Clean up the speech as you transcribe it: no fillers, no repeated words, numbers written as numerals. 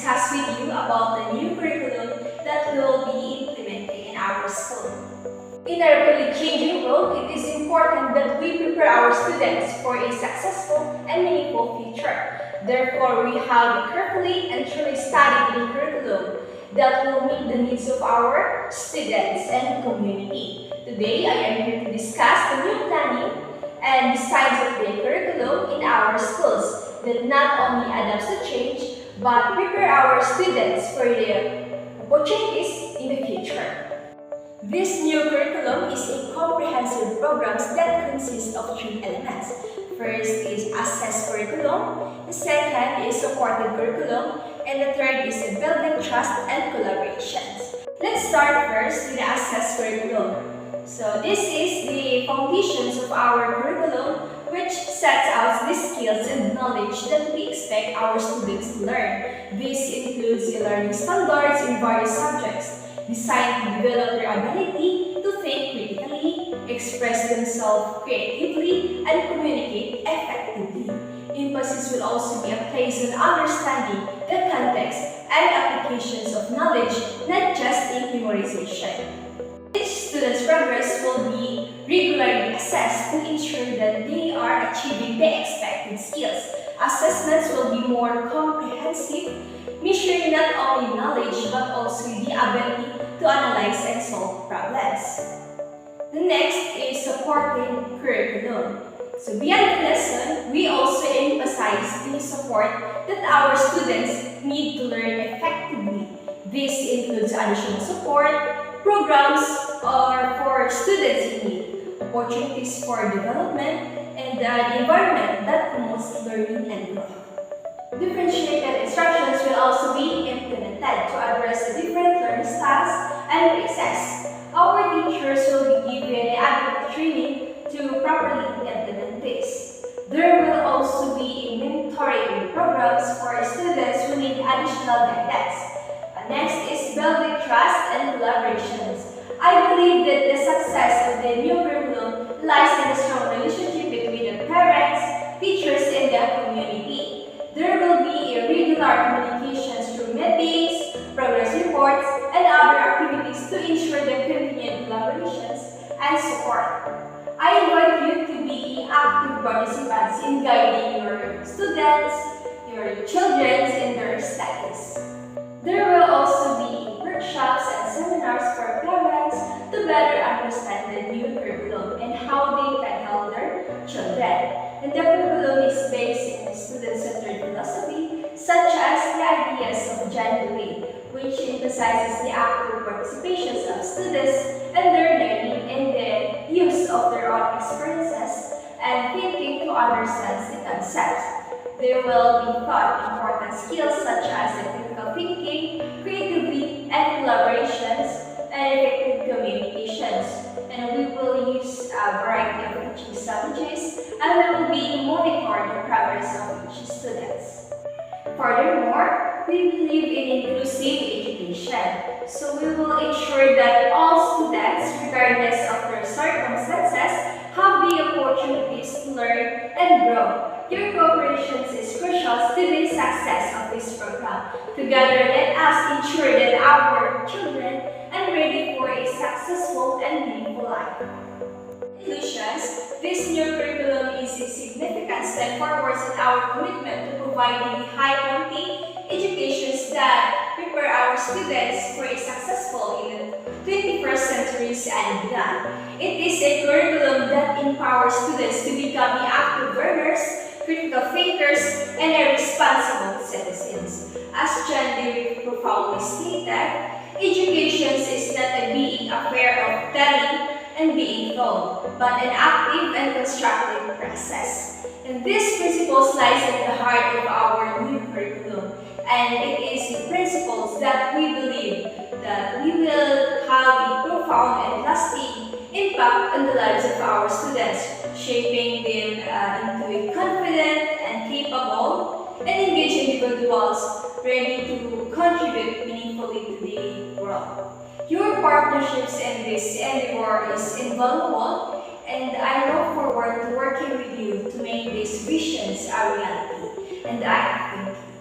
discuss with you about the new curriculum that we will be implementing in our school. In a rapidly changing world, it is important that we prepare our students for a successful and meaningful future. Therefore, we have carefully and truly studied a curriculum that will meet the needs of our students and community. Today, I am here to discuss the new planning and designs of the curriculum in our schools that not only adapts to change, but prepare our students for the opportunities in the future. This new curriculum is a comprehensive program that consists of three elements. First is assessed curriculum, the second is supported curriculum, and the third is building trust and collaborations. Let's start first with the assessed curriculum. So this is the foundations of our curriculum, which sets out the skills and knowledge that we expect our students to learn. This includes learning standards in various subjects, designed to develop their ability to think critically, express themselves creatively, and communicate effectively. Emphasis will also be placed on understanding the context and applications of knowledge, not just in memorization. Each student's progress will be regularly assessed to ensure that they are achieving the expected skills. Assessments will be more comprehensive, measuring not only knowledge but also the ability to analyze and solve problems. The next is supporting curriculum. So beyond the lesson, we also emphasize the support that our students need to learn effectively. This includes additional support, programs for students in need, opportunities for development, and the environment that promotes learning and growth. Differentiated instructions will also be implemented to address the different learning styles and paces. Our teachers will be given adequate training to properly implement this. There will also be mentoring programs for students who need additional guidance. Next is building trust and collaborations. I believe that the success of the new curriculum lies in the strong relationship between the parents, teachers, and the community. There will be regular communications through meetings, progress reports, and other activities to ensure the continued collaborations and support. I invite you to be active participants in guiding your students, your children in their studies. There will also be workshops and seminars for parents to better understand the new curriculum and how they can help their children. And the curriculum is based in student-centered philosophy, such as the ideas of John Dewey, which emphasizes the active participations of students and their learning and the use of their own experiences and thinking to understand the concepts. There will be taught important skills such as critical thinking, creativity, and collaborations, and effective communications. And we will use a variety of teaching strategies, and we will be monitoring the progress of each student. Furthermore, we believe in inclusive education, so we will ensure that all students, regardless of their circumstances, have the opportunities to learn and grow. Your cooperation is crucial to the success of this program. Together, let us ensure that our children are ready for a successful and meaningful life. Conclusions, this new curriculum is a significant step forward in our commitment to providing high-quality educations that prepare our students for a successful in the 21st centuries and beyond. It is a curriculum that empowers students to become active learners, critical thinkers, and responsible citizens. As John Dewey profoundly stated, education is not a being affair of telling and being told, but an active and constructive process. And these principles lies at the heart of our new curriculum, and it is the principles that we believe that we will have a profound and lasting impact on the lives of our students, shaping them into a confident and capable and engaged individuals ready to contribute meaningfully to the world. Your partnerships in this endeavor is invaluable, and I look forward to working with you to make these visions a reality. And I thank you.